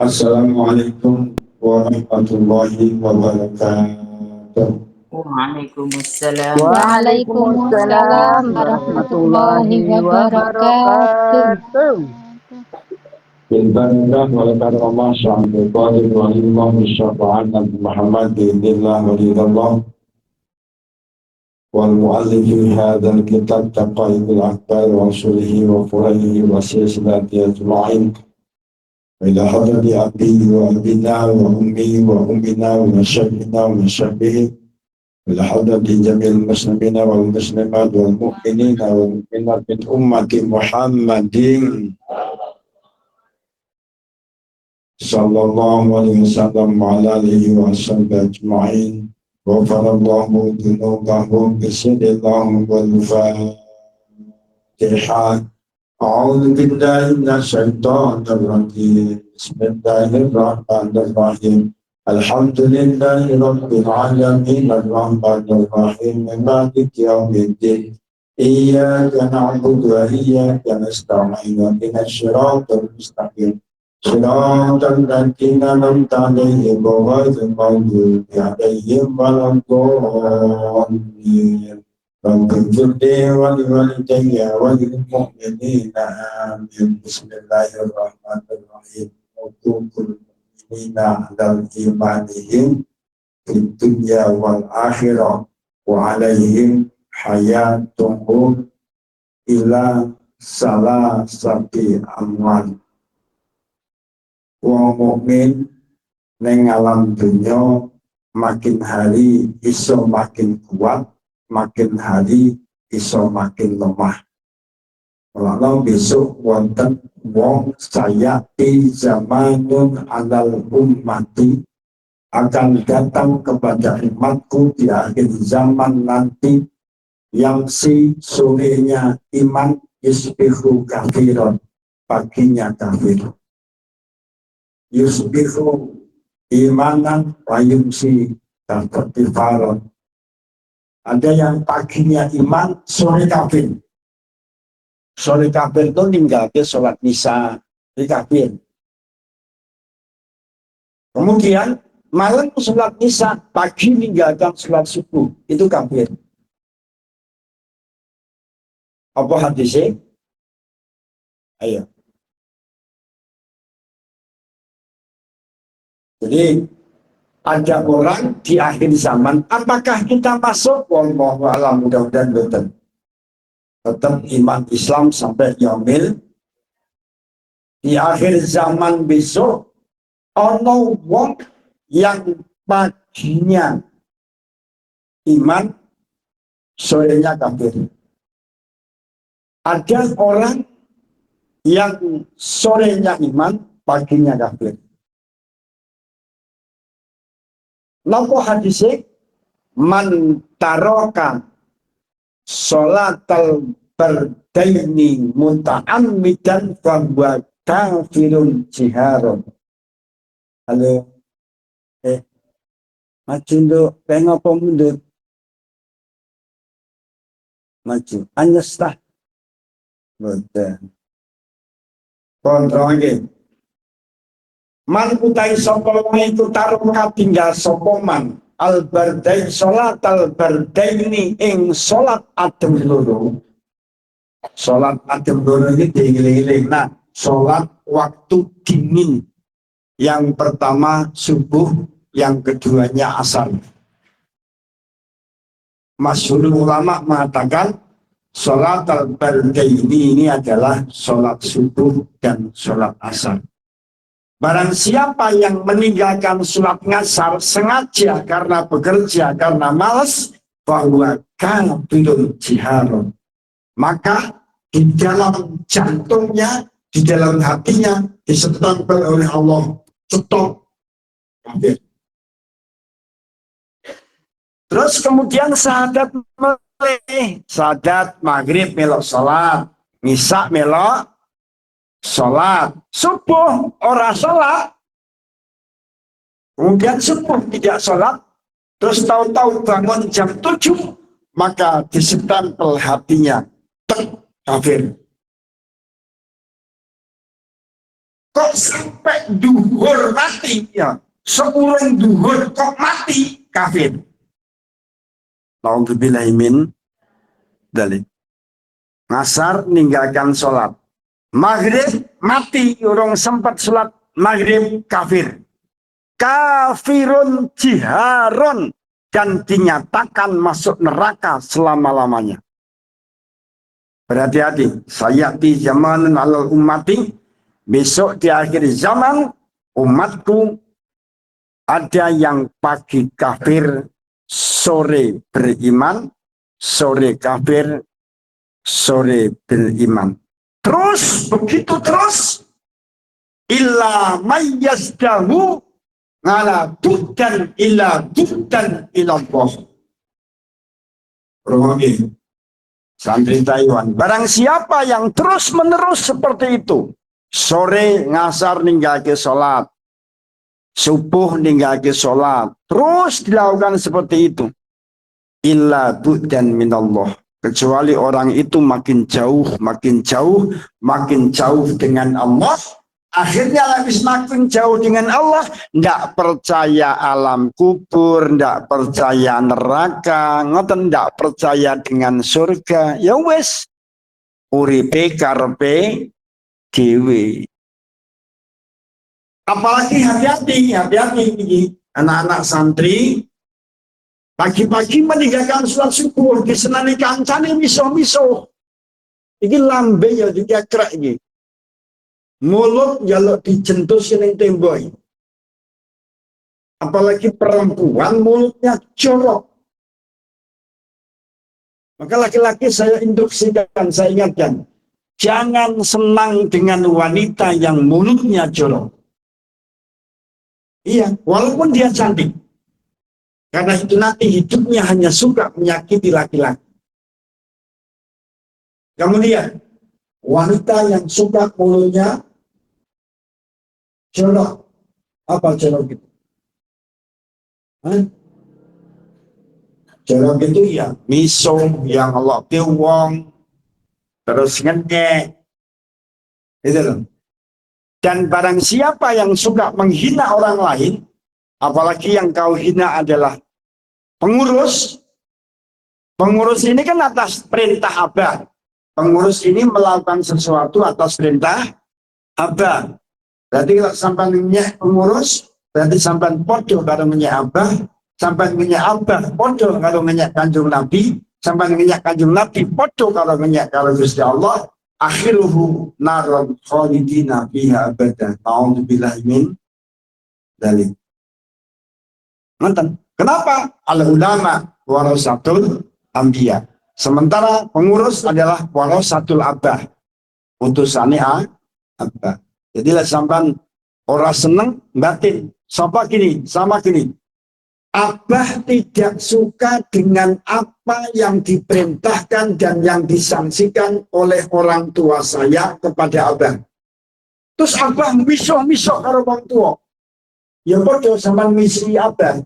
Assalamualaikum warahmatullahi wabarakatuh. Waalaikumsalam. Waalaikumsalam Waalaikumsalam warahmatullahi warahmatullahi wabarakatuh. wabarakatuh. Bilbarakah wa karamah syahadu qadir wa ilmah bisyafa'an Nabi Muhammad bi'idillah wa lidallah wal mu'allifi hadal kitab taqaibul akbar wa sulihi wa furaihi wa silsilati ajma'in ila hadrati abdi wa abina wa ummi wa ummina wa syabina wa syabihi ila hadrati jamil muslimina wal muslimat wal mu'minina wal mu'minat min ummati Muhammadin sallallahu alaihi wasallam wa ala alihi wa sahbihi ajma'in wa faradallahu dunubahum bisidillahu wal fatihah. A'udzu billahi minasyaitonir rajim. Bismillahirrahmanirrahim. Alhamdulillahi rabbil alamin arrahmanir rahim maliki yaumiddin. Iyyaka na'budu wa iyyaka nasta'in ihdinas siratal mustaqim. Siratal ladzina an'amta 'alaihim ghairil maghdubi 'alaihim waladdallin. Rabbighfirli wa liwalidayya wa lil mu'minina amin. Bismillahirrahmanirrahim. Utuqul mu'minina 'alal imanihim fid dunya wal akhirah wa 'alaihim hayatuhum ila salasati amwan. Wong mukmin neng alam dunya makin hari iso makin kuat, makin hari iso makin lemah. Lalu besok wonten wong saya di zamanun alal ummati akan datang kepada umatku di akhir zaman nanti yang si sorenya iman yusbihu kafiron, paginya kafir. Yusbihu imanan wa yumsi kafiron. Ada yang paginya iman, sore kafir. Sore kafir itu ninggalkan sholat Isya, kafir. Kemudian malam sholat Isya, pagi ninggalkan sholat subuh, itu kafir. Apa hadisnya? Ayo. Jadi ada orang di akhir zaman, apakah kita masuk? Wallahu a'lam, mudah-mudahan betul. Tetap iman Islam sampai yaumil. Di akhir zaman besok, ono wong yang paginya iman, sorenya kafir. Ada orang yang sorenya iman, paginya kafir. Lalu hadisnya man taraka sholatal bardaini muta'ammidan fahuwa kafirun jiharon. Halo, maju nduk, pengen apa mundur? Maju, anyes tah. Betul. Kontrol lagi. Man utai sopolma itu taruh katinggal sopoman al bardai sholat al bardai ini ing sholat adem loro. Sholat adem loro ini diiling-iling. Nah, sholat waktu dingin. Yang pertama subuh, yang keduanya asar. Masyhur ulama mengatakan sholat al bardai ini adalah sholat subuh dan sholat asar. Barang siapa yang meninggalkan sholat ngasar sengaja karena bekerja, karena malas, bahwa kafirun jiharon. Maka di dalam jantungnya, di dalam hatinya, disetempel oleh Allah, stop. Kafir. Terus kemudian sahadat meleh, sahadat maghrib melok sholat, ngisak melok sholat, subuh ora sholat, kemudian subuh tidak sholat, terus tahu-tahu bangun jam 7, maka disempel hatinya, kafir. kok sampai duhur mati ya, seurang duhur kok mati, kafir. Nauzubillahi min dzalik. Ngasar ninggalkan sholat, maghrib mati urung sempat sholat maghrib, kafir. Kafirun jiharon, dan dinyatakan masuk neraka selama-lamanya. Berhati-hati, sayati zaman alal ummati, besok di akhir zaman umatku ada yang pagi kafir, sore beriman, sore kafir, sore beriman. Terus begitu terus, illa mayyazdahu ngala buddan ilallah. Rohani santri Taiwan, barang siapa yang terus menerus seperti itu, sore ngasar ninggal ke sholat, subuh ninggal ke sholat, terus dilakukan seperti itu, illa buddan minallah, kecuali orang itu makin jauh dengan Allah. Akhirnya habis makin jauh dengan Allah, tidak percaya alam kubur, tidak percaya neraka, ngoten tidak percaya dengan surga. Ya wes, uripe karepe dhewe. Apalagi hati-hati ini anak-anak santri pagi-pagi meninggalkan sholat subuh, disenani kancane miso-miso. Iki lambe ya dikekrek iki. Mulut jaluk dijentus yang tembok. Apalagi perempuan mulutnya jorok. Maka laki-laki saya instruksikan, saya ingatkan, jangan senang dengan wanita yang mulutnya jorok. Iya, walaupun dia cantik. Karena itu nanti hidupnya hanya suka menyakiti laki-laki. Kemudian wanita yang suka mulutnya jorok. Apa jorok itu? Jorok itu ya miso yang Allah wong, terus ngekek. Itu loh. Dan barang siapa yang suka menghina orang lain, apalagi yang kau hina adalah pengurus. Pengurus ini kan atas perintah abah. Pengurus ini melakukan sesuatu atas perintah abah. Berarti kalau sampai minyak pengurus, berarti sampai podo kalau minyak abah, sampai minyak abah podo kalau minyak kanjung Nabi, sampai minyak kanjung Nabi podo kalau minyak kalau Gusti Allah. Akhiruhu naron khalidina fiha abadan. Nauzubillahi min dzalik. Kenapa? Al ulama warasatul anbiya. Sementara pengurus adalah warasatul abah. Utusane abah. Jadi lah sampan orang seneng batin. Sama gini. Abah tidak suka dengan apa yang diperintahkan dan yang disanksikan oleh orang tua saya kepada abah. Terus abah miso karo orang tua. Ya bodoh sama misi abah.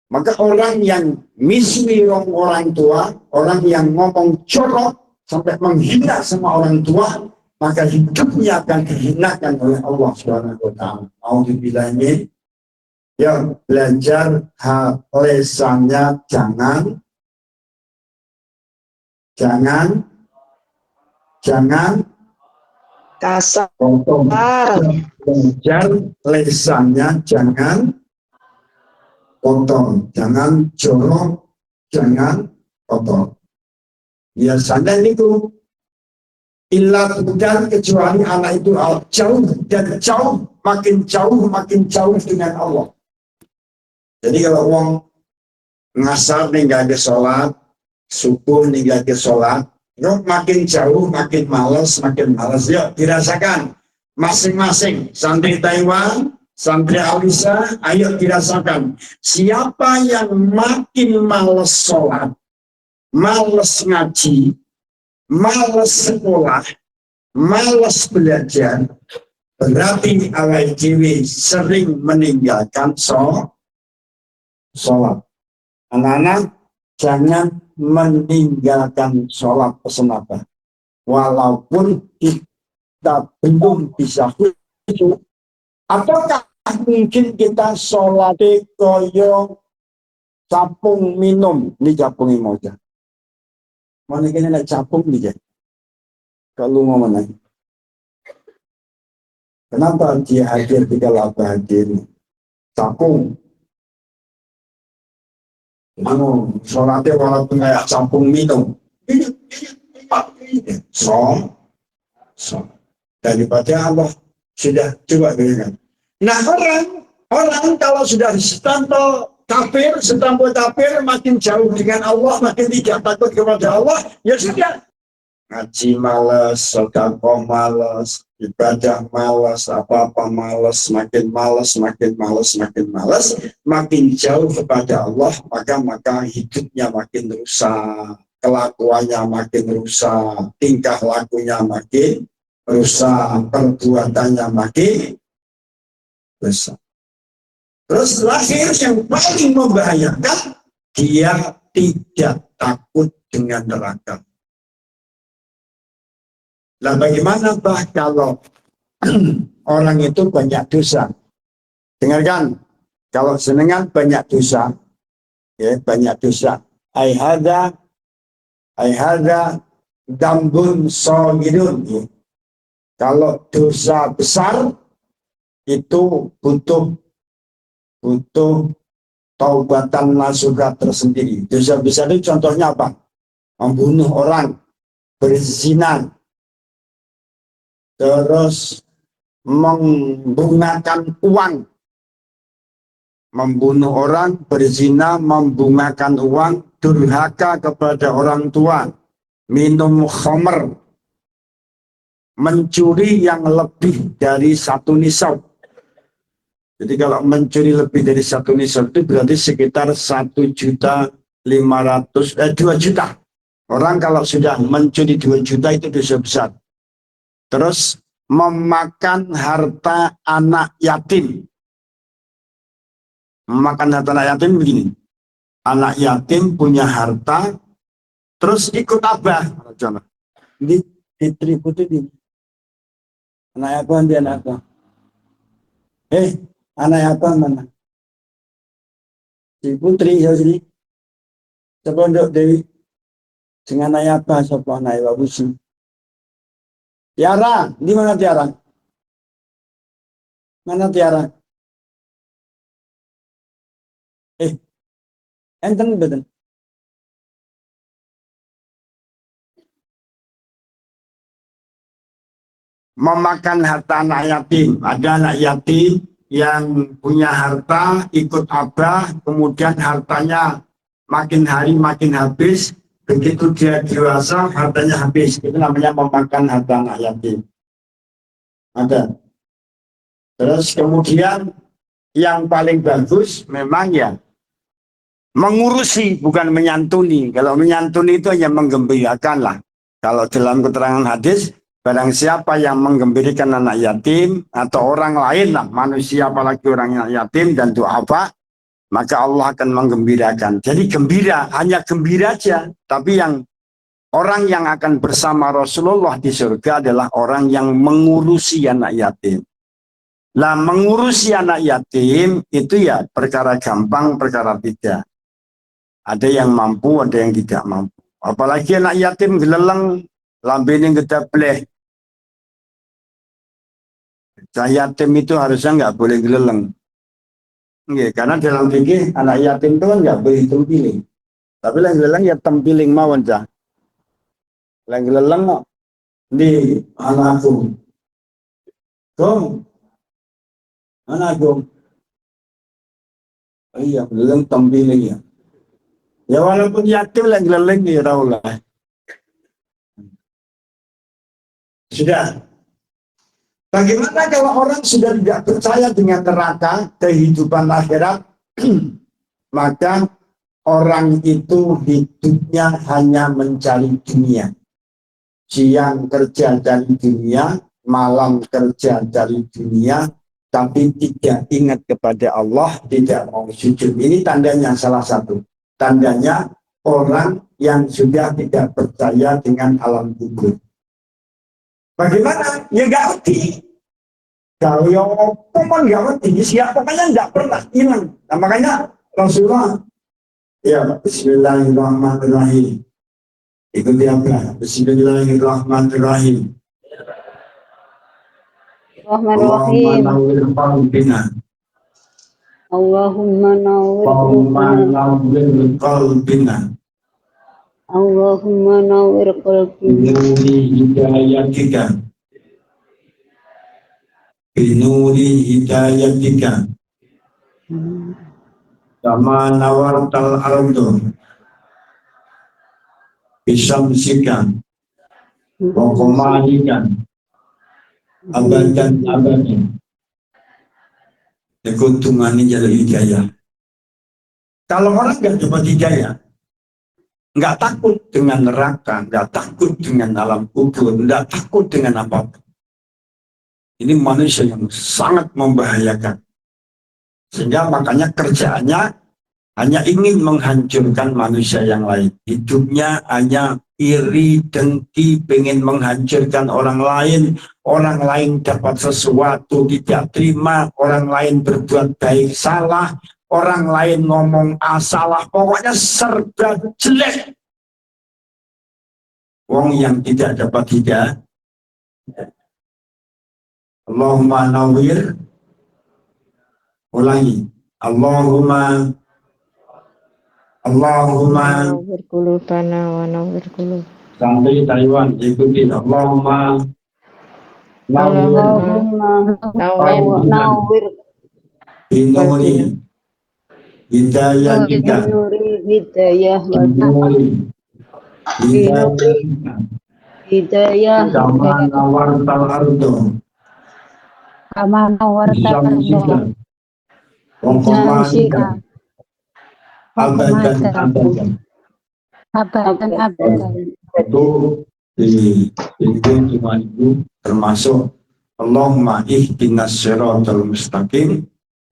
Maka orang yang miswi orang tua, orang yang ngomong corok sampai menghina sama orang tua, maka hidupnya akan dihinakan oleh Allah Subhanahu wa taala. Auzubillahi. Ya, belajar lesannya jangan kasar. potong. Belajar lesannya jangan potong, jangan jorok, jangan potong. Biasanya itu ilah bukan kecuali anak itu jauh dan jauh, makin jauh dengan Allah. Jadi kalau orang ngasar ninggal ke sholat, subuh ninggal ke sholat, makin jauh, makin malas. Yuk dirasakan masing-masing santri Taiwan, santri Alisa, ayo dirasakan. Siapa yang makin malas sholat, malas ngaji, malas sekolah, malas belajar, berarti awal dewi sering meninggalkan sholat. Anak-anak jangan meninggalkan sholat, pesan apa? Walaupun kita belum bisa khusyuk, apakah mungkin kita sholat koyo capung minum? Ini capung mau aja. Mana kini nak capung nih ya? Kalau mau mana? Kenapa dia hadir di kalau apa hadir? Capung. Sholatnya walaupun kayak capung minum. So. Daripada Allah sudah coba dengan. Nah orang kalau sudah stempel kafir makin jauh dengan Allah, makin tidak takut kepada Allah, ya sudah. Ngaji malas, sedekah malas, ibadah malas, apa-apa malas, makin malas, makin jauh kepada Allah, maka hidupnya makin rusak, kelakuannya makin rusak, tingkah lakunya makin rusak, perbuatannya makin rusak. Terus terakhir yang paling membahayakan, dia tidak takut dengan neraka. Nah bagaimana kalau orang itu banyak dosa? Dengarkan, kalau senengan banyak dosa, ya banyak dosa. Aihada dambun sogirun. Ya. Kalau dosa besar itu butuh taubatan nasuha tersendiri. Dosa besar itu contohnya apa? Membunuh orang, berzina, terus membungakan uang, membunuh orang, berzina, membungakan uang, durhaka kepada orang tua, minum khamr, mencuri yang lebih dari 1 nisab. Jadi kalau mencuri lebih dari 1 nisab itu berarti sekitar 2 juta. Orang kalau sudah mencuri 2 juta itu dosa besar. Terus memakan harta anak yatim. Memakan harta anak yatim begini. Anak yatim punya harta, terus ikut abah. Ini ditributi ini. Anak apa dia anak apa? Anak apa mana? Si putri ya sini. Sepondok Dewi. Dengan anak apa? Siapa anak ibu busi? Tiara, di mana Tiara? Mana Tiara? Enten betul. Memakan harta anak yatim. Ada anak yatim yang punya harta, ikut abah, kemudian hartanya makin hari makin habis, begitu dia dewasa hartanya habis. Itu namanya memakan harta anak yatim. Ada. Terus kemudian yang paling bagus memang ya mengurusi, bukan menyantuni. Kalau menyantuni itu hanya menggembirakan lah. Kalau dalam keterangan hadis, barang siapa yang menggembirakan anak yatim atau orang lain lah, manusia apalagi orang yatim dan duafa, maka Allah akan menggembirakan. Jadi gembira, hanya gembira aja. Tapi yang orang yang akan bersama Rasulullah di surga adalah orang yang mengurusi anak yatim. Nah, mengurusi anak yatim itu ya perkara gampang, perkara tidak. Ada yang mampu, ada yang tidak mampu. Apalagi anak yatim geleleng, lambene gedableh. Yatim itu harusnya nggak boleh geleleng. Karena dalam fikih anak yatim itu kan nggak boleh tempiling. Tapi yang geleleng ya tempiling mawon cah. Yang geleleng di anakku. Gong. Anakku. Iya, geleleng tempiling ya. Ya walaupun yatim yang geleleng ya raulah. Sudah. Bagaimana kalau orang sudah tidak percaya dengan neraka, kehidupan akhirat, maka orang itu hidupnya hanya mencari dunia. Siang kerja dari dunia, malam kerja dari dunia, tapi tidak ingat kepada Allah, tidak mau sujud. Ini tandanya salah satu. Tandanya orang yang sudah tidak percaya dengan alam kubur. Bagaimana? Ya nggak ngerti. Kalau yang pun nggak ngerti, siapa pokoknya nggak pernah hilang. Nah, makanya Rasulullah, ya Bismillahirrahmanirrahim. Ikuti apa? Bismillahirrahmanirrahim. Allahumma Bismillahirrahmanirrahim. nawwir qalbina. Allahumma nawwir Allahumma qulubana. nawwir qalbina. Allahumma nawwir qalbina. Binuri hidayatika. Binuri hidayatika. Kama nawartal ardu. Bisamsika. Wa qamahika. Abadan abadan. Keuntungannya jadi hidayah. Kalau orang nggak dapat hidayah, nggak takut dengan neraka, nggak takut dengan alam kubur, nggak takut dengan apapun. Ini manusia yang sangat membahayakan. Sehingga makanya kerjaannya hanya ingin menghancurkan manusia yang lain. Hidupnya hanya iri, dengki, pengen menghancurkan orang lain dapat sesuatu tidak terima, orang lain berbuat baik salah, orang lain ngomong salah, pokoknya serba jelek. Wong yang tidak dapat hidayah. Allahumma nawwir, ulangi, Allahumma Nawwir qulubana wa nawwir qulub. sampai Taiwan ikuti Allahumma nawwir Allahumma nawwir binuri hidayatika nuri hidayah wa binuri hidayatika hidayah kama nawartal ardu kama nawarta bisamsika wa qamahika abadan abadan. abadan. Itu cuma itu termasuk Allahumma ihdinas siratal mustaqim,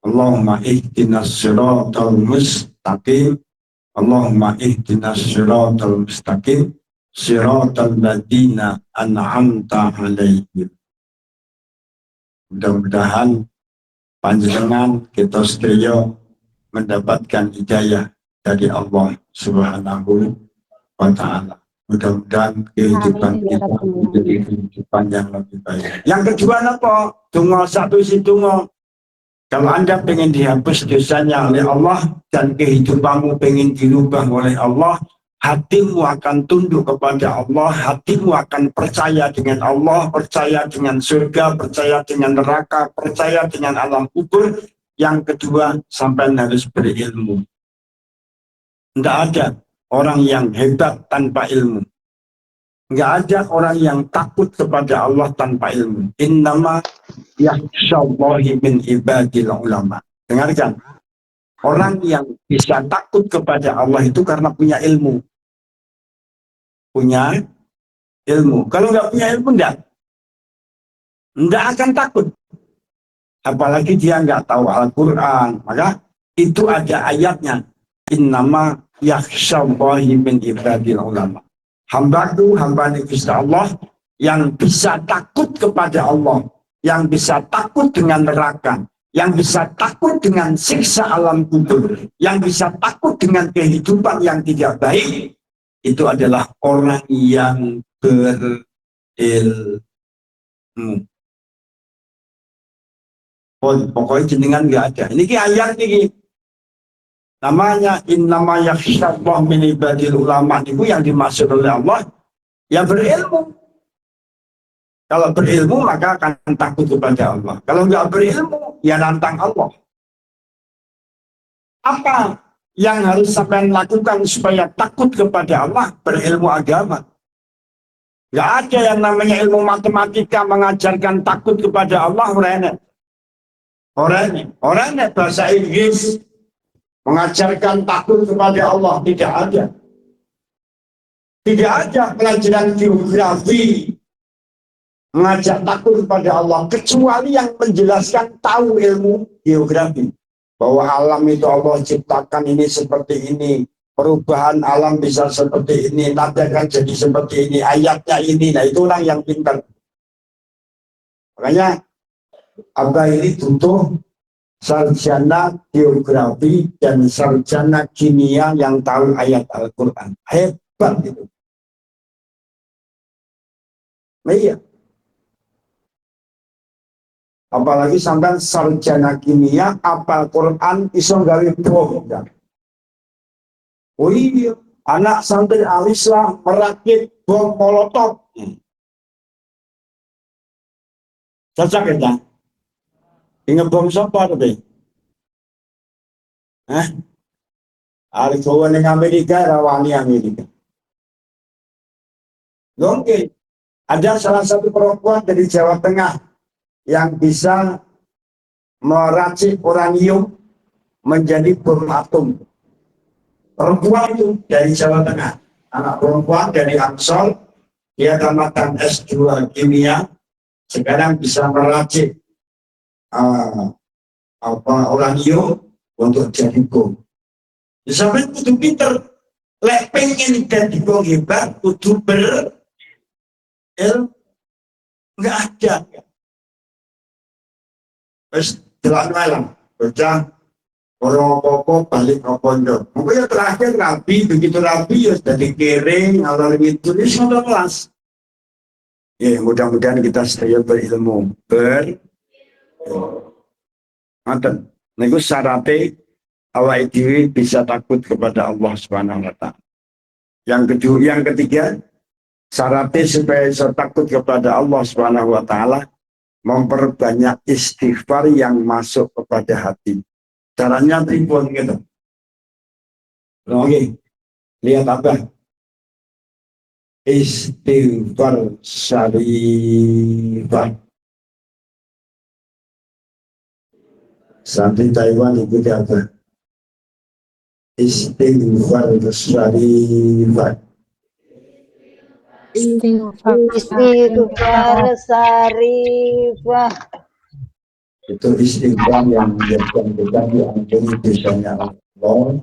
Allahumma ihdinas siratal mustaqim, Allahumma ihdinas siratal mustaqim, siratal ladzina an'amta 'alaihim. Mudah-mudahan panjenengan kita sedaya mendapatkan hidayah dari Allah Subhanahu wa Ta'ala. Mudah-mudahan kehidupan kita menjadi kehidupan yang lebih baik. Yang kedua apa? Tunggu satu isi tunggu. Kalau Anda pengen dihapus dosanya oleh Allah dan kehidupanmu pengen dirubah oleh Allah, hatimu akan tunduk kepada Allah, hatimu akan percaya dengan Allah, percaya dengan surga, percaya dengan neraka, percaya dengan alam kubur. Yang kedua, sampai harus berilmu. Tidak ada orang yang hebat tanpa ilmu. Nggak ada orang yang takut kepada Allah tanpa ilmu. Innama yakhsyallahi min ibadil ulama. Dengarkan. Orang yang bisa takut kepada Allah itu karena punya ilmu. Punya ilmu. Kalau nggak punya ilmu, enggak akan takut. Apalagi dia nggak tahu Al-Quran. Maka itu ada ayatnya. Innama yakhsyallahi min ibadil ulama. Hambaku, hamba Gusti Allah yang bisa takut kepada Allah, yang bisa takut dengan neraka, yang bisa takut dengan siksa alam kubur, yang bisa takut dengan kehidupan yang tidak baik, itu adalah orang yang berilmu. Oh, pokoknya jenengan nggak ada. Ini ayat ini. Namanya innama yakhsyallaha min ibadil ulama, itu yang dimaksud oleh Allah yang berilmu. Kalau berilmu maka akan takut kepada Allah. Kalau nggak berilmu ya nantang Allah. Apa yang harus sampai lakukan supaya takut kepada Allah? Berilmu agama. Nggak ada yang namanya ilmu matematika mengajarkan takut kepada Allah. Orangnya bahasa Inggris mengajarkan takut kepada Allah, tidak ada. Tidak ada pelajaran geografi mengajak takut kepada Allah, kecuali yang menjelaskan tahu ilmu geografi. Bahwa alam itu Allah ciptakan ini seperti ini, perubahan alam bisa seperti ini, nanti akan jadi seperti ini, ayatnya ini. Nah itu orang yang pintar. Makanya Abah ini butuh sarjana geografi dan sarjana kimia yang tahu ayat Al-Quran. Hebat itu. Nah, iya. Apalagi sampai sarjana kimia, apal Quran, iso gawe bom. Oh iya, anak santri alislah merakit bom molotov. Cocok ya, tak? Ingat bom siapa tadi? Hah? Alikowo yang Amerika, rawani Amerika. Oke, ada salah satu perempuan dari Jawa Tengah yang bisa meracik uranium menjadi bom atom. Perempuan itu dari Jawa Tengah, anak perempuan dari Ansor, dia tamatan S2 kimia, sekarang bisa meracik uranium untuk jadi bom. Sampai kudu pinter, lek pengen jadi bom hebat, kudu nggak ada. Terus jalan malam, baca orang apa balik ke pondok. Mungkin terakhir rapi, begitu rapi ya sudah dikiring, alur itu ini sudah kelas. Ya mudah-mudahan kita setia berilmu mantan. Nego syaratnya awal diri bisa takut kepada Allah Subhanahu Wa Taala. Yang ketiga syaratnya supaya bisa takut kepada Allah Subhanahu Wa Taala, memperbanyak istighfar yang masuk kepada hati. Caranya tripod gitu. Oke, lihat apa? Istighfar syarifah. Santri Taiwan ikuti apa? Istighfar syarifah. Istighfar sarifah. Itu istighfar yang menjadikan kita diampuni dosanya Allah.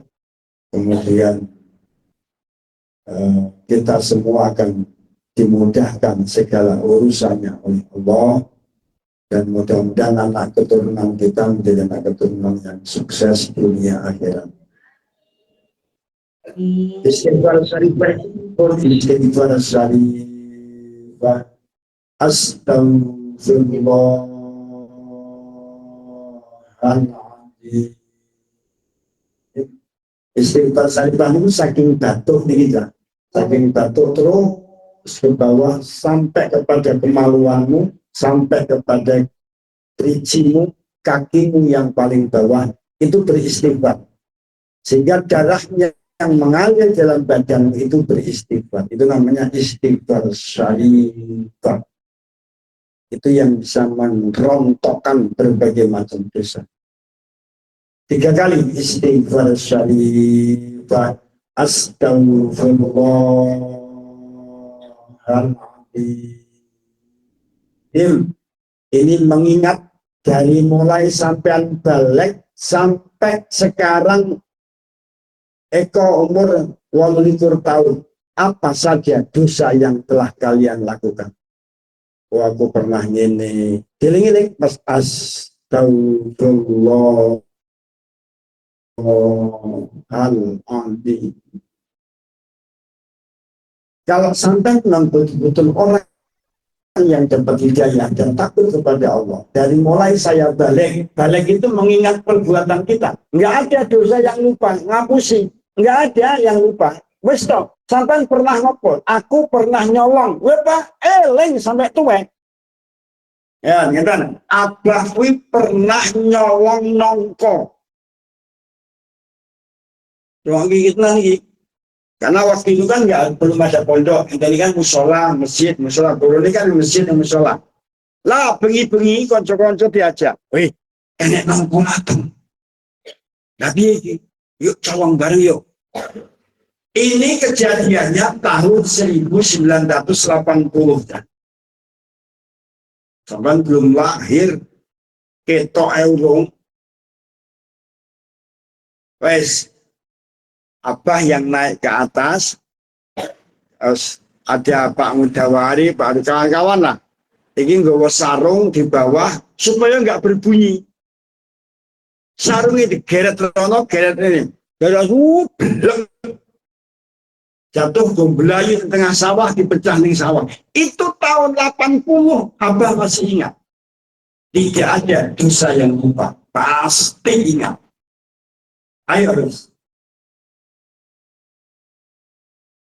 Kemudian kita semua akan dimudahkan segala urusannya oleh Allah, dan mudah-mudahan anak keturunan kita menjadi anak keturunan yang sukses dunia akhirat. Istighfar syarifah, istighfar syarifah, astagfirullahaladzim. Istighfar syarifah itu saking batuk nih kita, saking batuk terus ke bawah sampai kepada kemaluanmu, sampai kepada trijimu, kakimu yang paling bawah, itu beristighfar. Sehingga darahnya yang mengalir dalam badan itu beristighfar. Itu namanya istighfar syarifah. Itu yang bisa merontokkan berbagai macam dosa. 3 kali istighfar syarifah, astagfirullahaladzim. Ini mengingat dari mulai sampean balik sampai sekarang Eko umur 28 tahun, apa saja dosa yang telah kalian lakukan? Oh, aku pernah ngene, giling-giling pas astagfirullahaladzim. Kalau sampai betul-betul orang yang dapat hidayah dan takut kepada Allah, dari mulai saya balik itu mengingat perbuatan kita. Nggak ada dosa yang lupa, ngapusi. Nggak ada yang lupa. Wes toh, sampai pernah ngopol, aku pernah nyolong. Wepa eling sampai tuwek. Ya, ngeten. Abah kuwi pernah nyolong nongko. Doang gigit lagi. Karena waktu itu kan belum ada pondok. Ini kan musola, masjid. Dulu ini kan masjid dan musola. Lah, bengi-bengi konco-konco diajak. Wih, enek nongko mateng. Tapi yuk cawang bareng yuk. Ini kejadiannya tahun 1980. Sampai belum lahir ketok eurong. Wes, Abah yang naik ke atas, ada Pak Mudawari, Pak kawan-kawan lah. Iki nggawa sarung di bawah supaya nggak berbunyi. Sarungnya digeret rono, geret ini. Geret blek. Jatuh gombelayu di tengah sawah, dipecah ning sawah. Itu tahun 80, Abah masih ingat. Tidak ada dosa yang lupa. Pasti ingat. Ayo, Riz.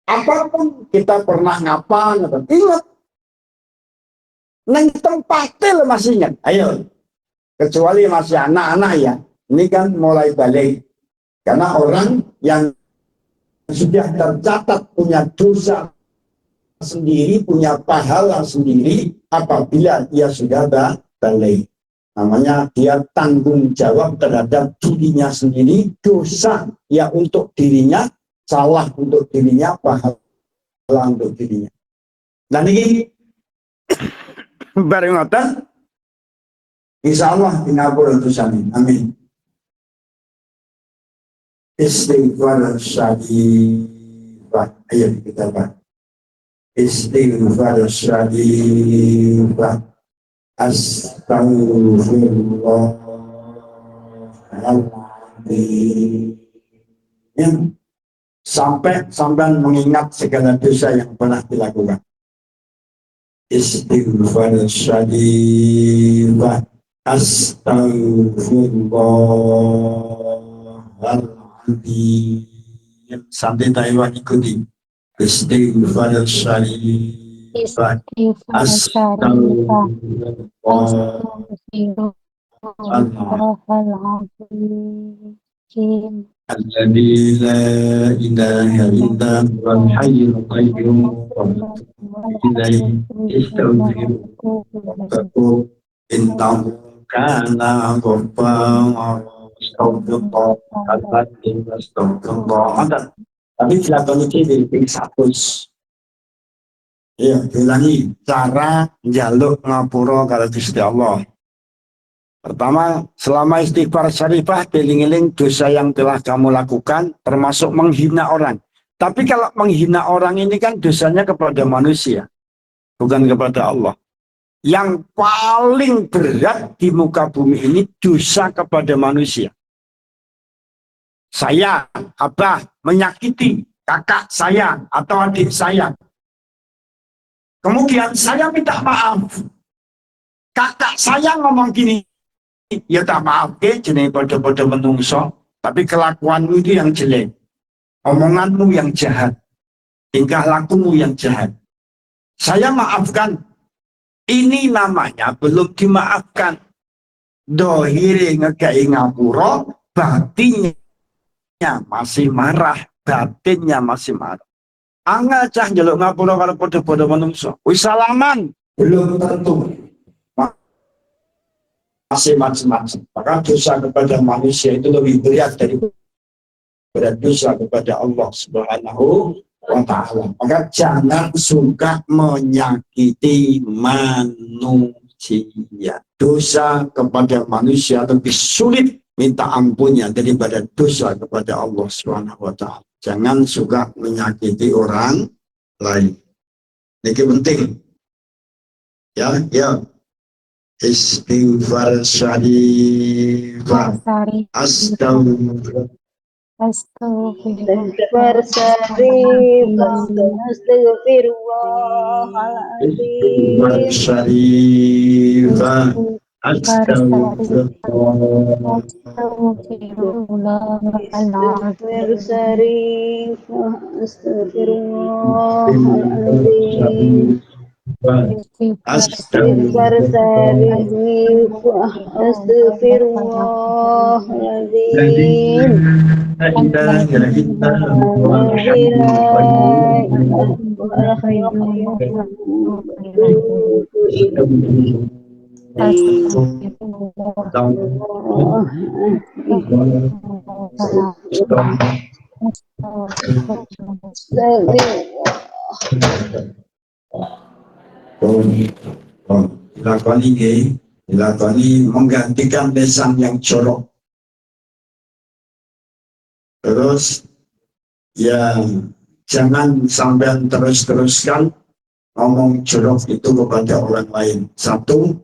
Apapun kita pernah ngapa, ingat. Neng tempatnya lo masih ingat. Ayo. Kecuali masih anak-anak ya. Ini kan mulai balik. Karena orang yang sudah tercatat punya dosa sendiri, punya pahala sendiri, apabila dia sudah balik. Namanya dia tanggung jawab terhadap dirinya sendiri, dosa ya untuk dirinya, salah untuk dirinya, pahala untuk dirinya. Dan ini bareng ngoten, insya Allah di ngapura dosa ini. Amin. Istighfar syadifah. Ayo kita bahas. Istighfar syadifah. Astagfirullahaladzim. Sampai mengingat segala dosa yang pernah dilakukan. Istighfar syadifah. Astagfirullahaladzim. Sampai Taiwan ikuti. Istighfar syarifah. Astagfirullahaladzim. Alladzi la ilaha illa huwal hayyul qayyum wa ilaihi astaghfiruh. Innahu kana ghaffara. Tapi dilakoni di satu. Ya, ulangi cara njaluk ngapura kalau Gusti Allah. Pertama, selama istighfar syarifah, eling-eling dosa yang telah kamu lakukan, termasuk menghina orang. Tapi kalau menghina orang ini kan dosanya kepada manusia, bukan kepada Allah. Yang paling berat di muka bumi ini dosa kepada manusia. Saya, Abah, menyakiti kakak saya atau adik saya. Kemudian saya minta maaf. Kakak saya ngomong gini, ya tak maaf deh, jenenge bodoh-bodoh menungso, tapi kelakuanmu itu yang jelek. Omonganmu yang jahat. Tingkah lakumu yang jahat. Saya maafkan. Ini namanya belum dimaafkan. Dohire ngekei ngapura, batinnya masih marah, batinnya masih marah. Angel cah njaluk ngapura kalau podo-podo menungso. Wis salaman belum tentu. Masih macam-macam. Maka dosa kepada manusia itu lebih berat daripada dosa kepada Allah Subhanahu wa ta'ala. Maka jangan suka menyakiti manusia. Dosa kepada manusia lebih sulit minta ampunnya daripada dosa kepada Allah Subhanahu wa ta'ala. Jangan suka menyakiti orang lain. Ini penting. Ya. Istighfar syarifah. Astagfirullah. Istighfar syarifah. Istighfar syarifah. Astagfirullahaladzim. Istighfar syarifah. Astagfirullahaladzim. Dilakoni menggantikan lesan yang jorok. Terus ya jangan sampai terus-teruskan ngomong jorok itu kepada orang lain. Satu,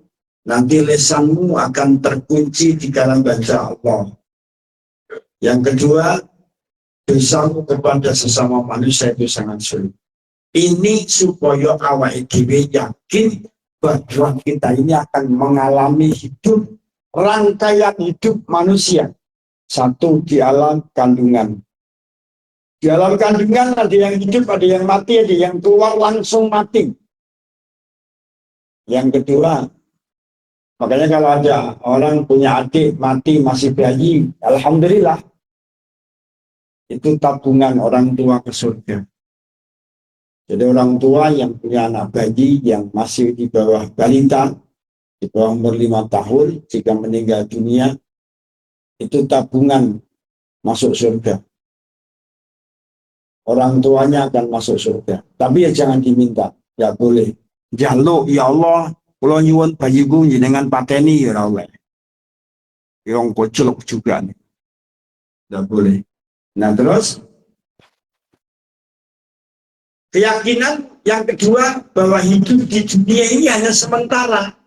nanti lisanmu akan terkunci di dalam baca Allah. Yang kedua, dosamu kepada sesama manusia itu sangat sulit. Ini supaya awak dhewe yakin bahwa kita ini akan mengalami hidup, rangkaian hidup manusia. Satu, di alam kandungan. Di alam kandungan ada yang hidup, ada yang mati, ada yang keluar langsung mati. Yang kedua, makanya kalau ada orang punya adik mati masih bayi, alhamdulillah. Itu tabungan orang tua ke surga. Jadi orang tua yang punya anak bayi yang masih di bawah balita, di bawah umur 5 tahun, jika meninggal dunia, itu tabungan masuk surga. Orang tuanya akan masuk surga. Tapi ya jangan diminta, ya boleh. Jaluk, ya Allah, kalau nyuwun bayiku jenengan pateni ya oleh. Yang kocelok juga nih. Tidak boleh. Nah terus, keyakinan yang kedua bahwa hidup di dunia ini hanya sementara.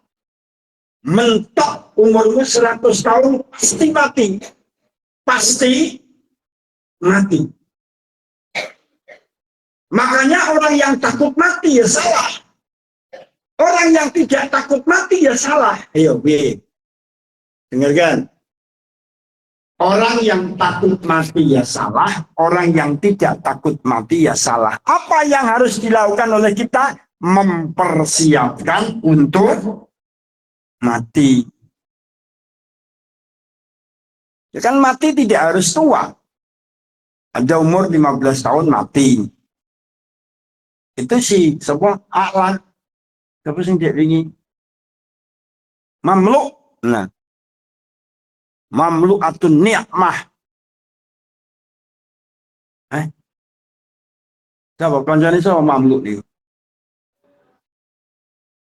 Mentok umurmu 100 tahun pasti mati. Pasti mati. Makanya orang yang takut mati ya salah. Orang yang tidak takut mati ya salah. Ayo, dengarkan. Orang yang takut mati ya salah, orang yang tidak takut mati ya salah. Apa yang harus dilakukan oleh kita? Mempersiapkan untuk mati. Ya kan mati tidak harus tua. Ada umur 15 tahun mati. Itu sih sebuah akhlak. Tapi sing dia ingin mamluk. Nah. Mamlu'atun ni'mah. Siapa kancane sama mamluk itu?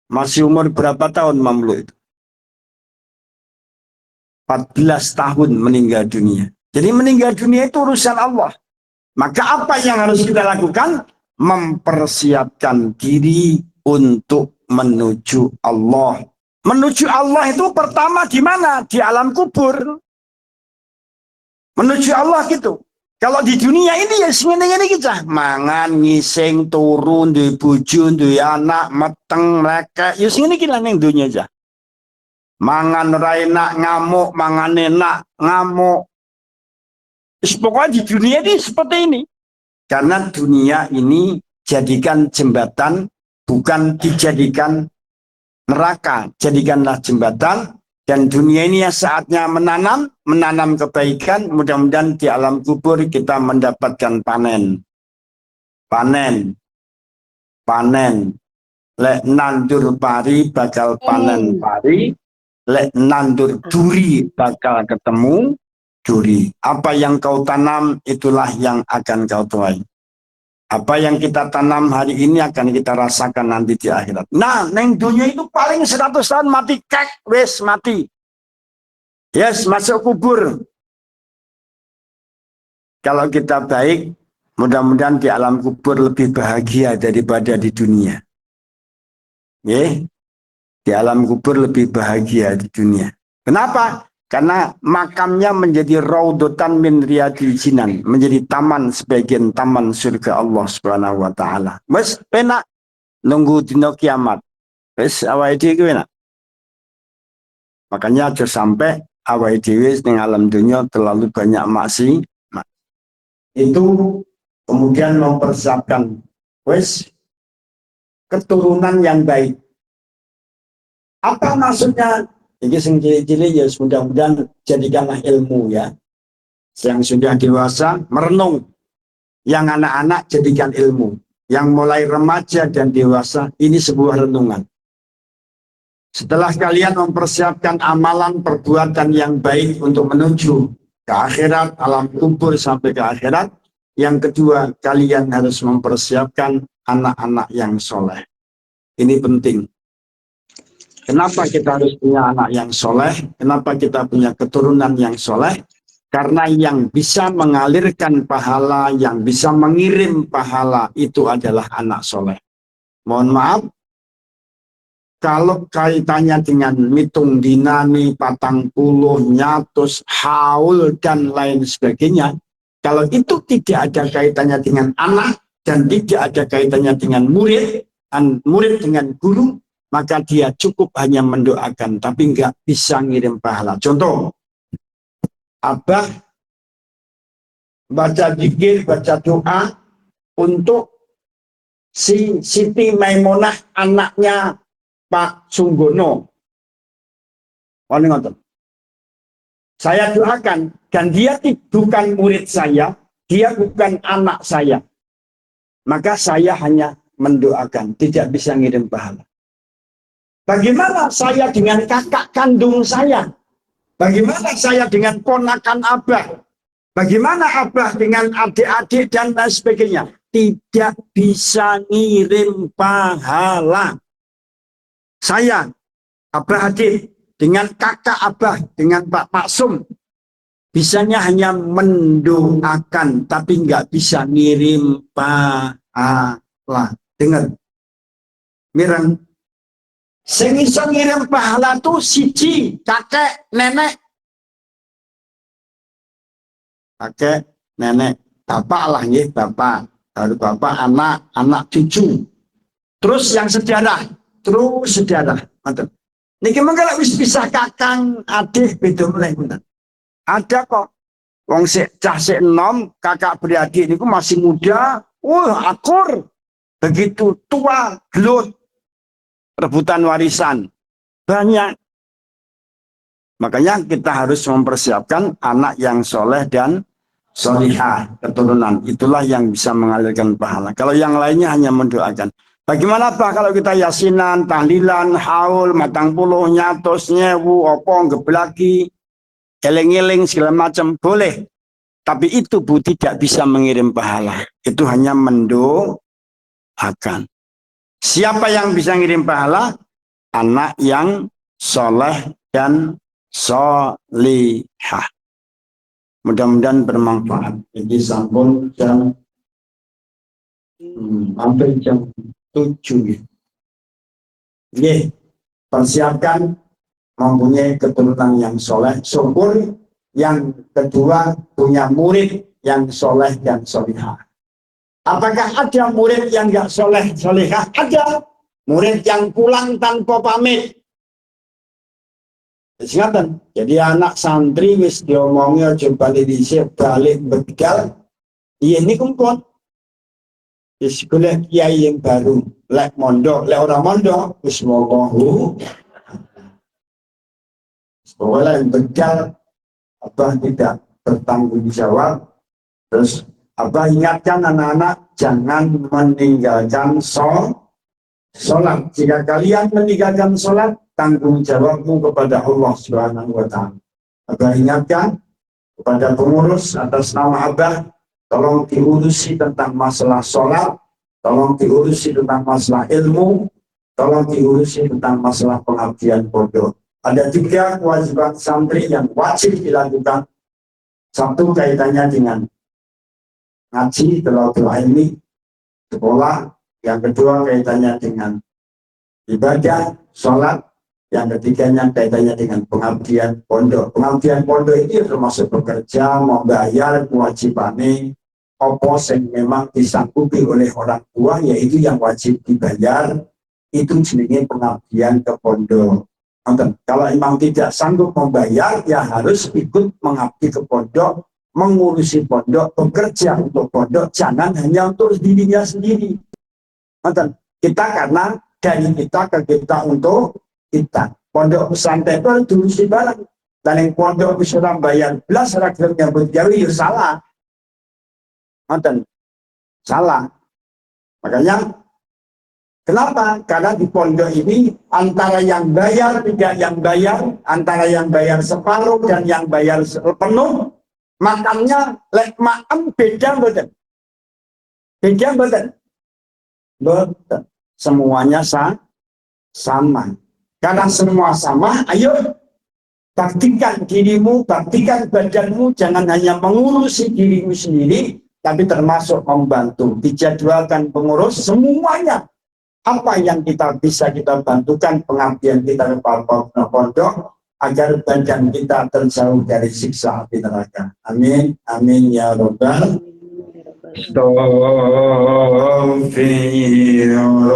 Masih umur berapa tahun mamluk itu? 14 tahun meninggal dunia. Jadi meninggal dunia itu urusan Allah. Maka apa yang harus kita lakukan? Mempersiapkan diri untuk menuju Allah. Menuju Allah itu pertama di mana? Di alam kubur. Menuju Allah gitu. Kalau di dunia ini ya ngene-ngene kita. Mangan, ngising, turun, duwe bojo, duwe anak, meteng, mereka. Ya ngene iki lah ning dunia aja. Mangan ora enak, ngamuk, mangan enak, ngamuk. Pokoknya di dunia ini seperti ini. Karena dunia ini jadikan jembatan, bukan dijadikan neraka. Jadikanlah jembatan, dan dunia ini ya saatnya menanam kebaikan. Mudah-mudahan di alam kubur kita mendapatkan panen. Lek nandur pari bakal panen pari, lek nandur duri bakal ketemu duri. Apa yang kau tanam itulah yang akan kau tuai. Apa yang kita tanam hari ini akan kita rasakan nanti di akhirat. Nah, neng dunia itu paling 100 tahun mati kek, wes mati. Yes, masuk kubur. Kalau kita baik, mudah-mudahan di alam kubur lebih bahagia daripada di dunia. Di alam kubur lebih bahagia di dunia. Kenapa? Karena makamnya menjadi raudhatan min riyadil jinan, menjadi taman sebagian taman surga Allah Subhanahu wa taala. Wes penak nunggu dino kiamat. Wes awake dhewe enak. Makanya aja sampai awake dhewe ning alam dunia terlalu banyak maksiat. Itu kemudian mempersiapkan wes keturunan yang baik. Apa maksudnya? Jadi sing cilik-cilik ya mudah-mudahan jadikanlah ilmu ya. Yang sudah dewasa merenung. Yang anak-anak jadikan ilmu. Yang mulai remaja dan dewasa ini sebuah renungan. Setelah kalian mempersiapkan amalan perbuatan yang baik untuk menuju ke akhirat, alam kubur sampai ke akhirat. Yang kedua, kalian harus mempersiapkan anak-anak yang soleh. Ini penting. Kenapa kita harus punya anak yang soleh? Kenapa kita punya keturunan yang soleh? Karena yang bisa mengalirkan pahala, yang bisa mengirim pahala itu adalah anak soleh. Mohon maaf, kalau kaitannya dengan mitung dinani, patang puluh, nyatus, haul, dan lain sebagainya, kalau itu tidak ada kaitannya dengan anak dan tidak ada kaitannya dengan murid, dan murid dengan guru, maka dia cukup hanya mendoakan, tapi nggak bisa ngirim pahala. Contoh, Abah baca zikir, baca doa untuk si Siti Maimunah, anaknya Pak Sunggono. Saya doakan, dan dia bukan murid saya, dia bukan anak saya. Maka saya hanya mendoakan, tidak bisa ngirim pahala. Bagaimana saya dengan kakak kandung saya? Bagaimana saya dengan ponakan Abah? Bagaimana Abah dengan adik-adik dan lain sebagainya? Tidak bisa ngirim pahala. Saya, Abah Hadir, dengan kakak Abah, dengan Pak Maksum, bisanya hanya mendoakan, tapi nggak bisa ngirim pahala. Dengar, mirang. Sing iso ngirim pahala tuh siji, kakek, nenek. Kakek, nenek, bapak lah ya, bapak. Baru bapak, anak, anak cucu. Terus yang sejarah. Terus sejarah. Niki mengko wis pisah kakang adik beda meneh. Ada kok wong sik cah sik enom, kakak beradik niku masih muda, akur. Begitu tua, gelut. Rebutan warisan. Banyak. Makanya kita harus mempersiapkan anak yang soleh dan solihah, keturunan. Itulah yang bisa mengalirkan pahala. Kalau yang lainnya hanya mendoakan. Bagaimana Pak kalau kita yasinan, tahlilan, haul, matang puluh, nyatos, nyewu, opong, geblaki, eling-eling, segala macam, boleh. Tapi itu Bu tidak bisa mengirim pahala. Itu hanya mendoakan. Siapa yang bisa ngirim pahala? Anak yang soleh dan solihah. Mudah-mudahan bermanfaat. Jadi sampun jam hampir jam 7. Persiapkan mempunyai keturunan yang soleh, syukur. Yang kedua, punya murid yang soleh dan solihah. Apakah ada murid yang nggak soleh, solihah? Ada. Murid yang pulang tanpa pamit. Singatan. Jadi anak santri wis diomongi aja balik dhisik, balik begal. Iya ini kumpul. Wis golek kiai yang baru, lek mondok, lek ora mondok, wis wallahu. Pokoknya yang begal, Abah tidak bertanggung jawab. Terus Abah ingatkan anak-anak jangan meninggalkan sholat. Jika kalian meninggalkan sholat, tanggung jawabmu kepada Allah Subhanahu wa Ta'ala. Abah ingatkan kepada pengurus atas nama Abah, tolong diurusi tentang masalah sholat, tolong diurusi tentang masalah ilmu, tolong diurusi tentang masalah pengabdian pondok. Ada 3 kewajiban santri yang wajib dilakukan. Satu kaitannya dengan ngaji, tilawah ilmi, sekolah. Yang kedua kaitannya dengan ibadah, sholat. Yang ketiganya kaitannya dengan pengabdian pondok. Pengabdian pondok ini termasuk bekerja, membayar kewajibannya, apa yang memang disanggupi oleh orang tua, yaitu yang wajib dibayar, itu jenenge pengabdian ke pondok. Kalau memang tidak sanggup membayar, ya harus ikut mengabdi ke pondok, mengurusi pondok, bekerja untuk pondok, jangan hanya untuk dirinya sendiri. Kita karena dari kita ke kita untuk kita. Pondok pesantren itu diurusi barang. Dan yang pondok bisa bayar belas rakyat yang berjauh, ya salah. Salah. Makanya kenapa? Karena di pondok ini antara yang bayar, tidak yang bayar, antara yang bayar separuh dan yang bayar penuh, makannya lek makan beda betul. Beda betul. Betul. Semuanya sama. Karena semua sama, ayo baktikan dirimu, baktikan badanmu, jangan hanya mengurusi dirimu sendiri, tapi termasuk membantu. Dijadwalkan pengurus semuanya. apa yang bisa kita bantukan pengabdian kita kepada pondok agar badan kita terjauh dari siksa api neraka. Amin, amin ya robbal. Astaghfirullah.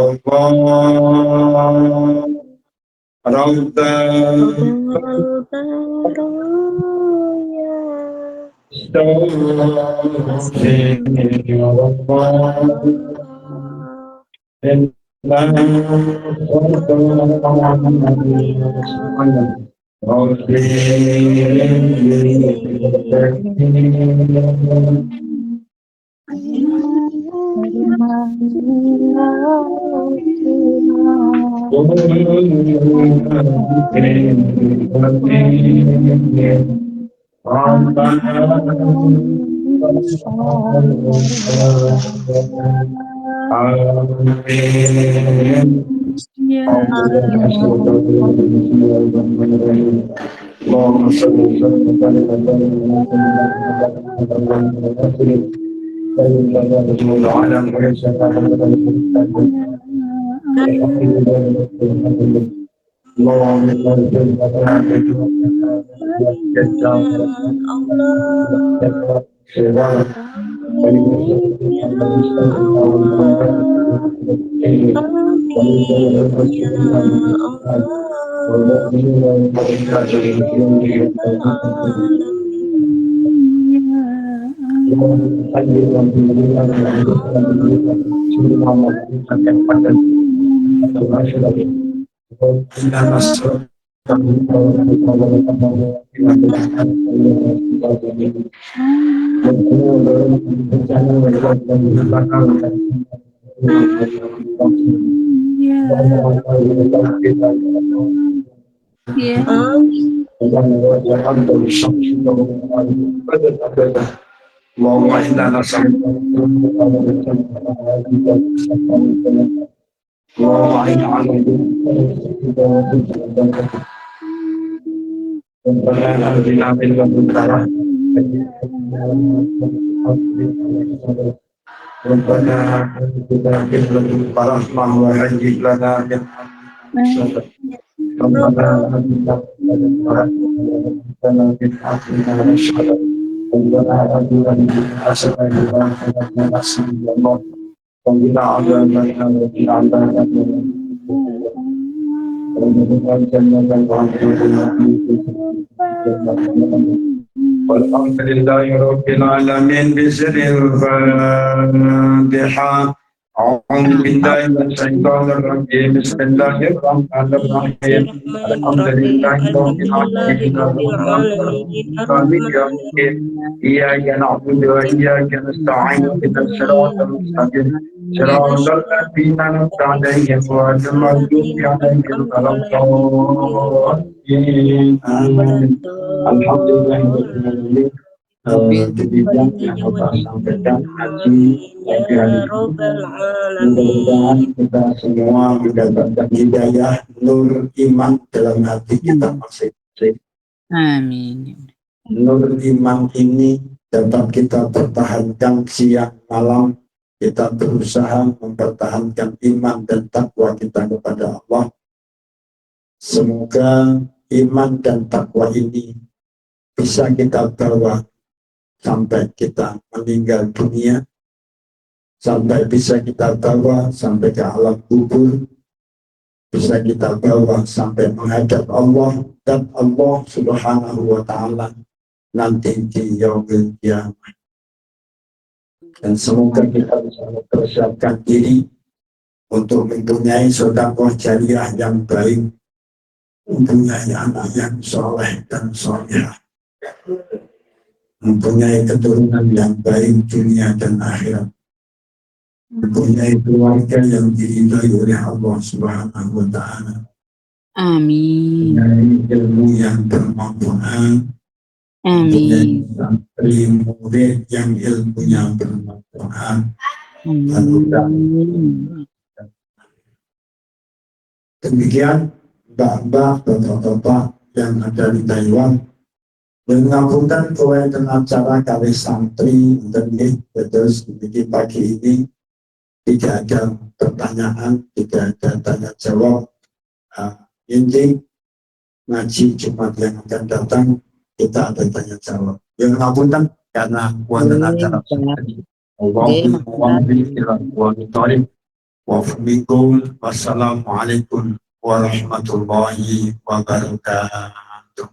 Walhamdulillahirabbil alamin bismillahil Fatihah. A'udzu billahi minasyaitonir rajim. Bismillahirrahmanirrahim. Alhamdulillahirabbil alamin. Maliki yaumiddin. Iyyaka na'budu wa iyyaka nasta'in. Ihdinas siratal mustaqim. Siratal ladzina an'amta 'alaihim ghairil maghdubi 'alaihim waladdallin. Amin. Alhamdulillahirabbil alamin. Demikian yang Bapak sampaikan haji pagi hari ini. Mudah-mudahan kita semua mendapatkan hidayah nur iman dalam hati kita masing-masing. Amin. Nur iman ini dapat kita pertahankan siang malam. Kita berusaha mempertahankan iman dan takwa kita kepada Allah. Semoga iman dan takwa ini bisa kita bawa sampai kita meninggal dunia, sampai bisa kita bawa sampai ke alam kubur, bisa kita bawa sampai menghadap Allah dan Allah Subhanahu wa Ta'ala nanti di yaumil qiyamah. Dan semoga kita bisa mempersiapkan diri untuk mempunyai sedekah jariah yang baik, mempunyai anak yang soleh dan solehah, mempunyai keturunan yang baik dunia dan akhirat, mempunyai keluarga yang diridhai oleh Allah Subhanahu wa Ta'ala. Amin. Mempunyai ilmu yang bermanfaat, mempunyai Amin. santri murid yang ilmunya bermanfaat. Amin. Demikian mbak-mbak, bapak-bapak yang ada di Taiwan mengapunkan kewajiban acara kali santri dan terus demikian pagi ini tidak ada pertanyaan, tidak ada tanya jawab. Inti ngaji Jumat yang akan datang kita ada tanya jawab. Yang ngapunten karena wonten acara tadi. Wassalamualaikum warahmatullahi wabarakatuh.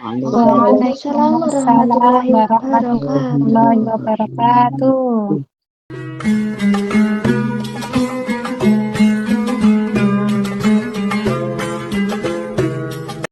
Waalaikumsalam warahmatullahi wabarakatuh. warahmatullahi wabarakatuh.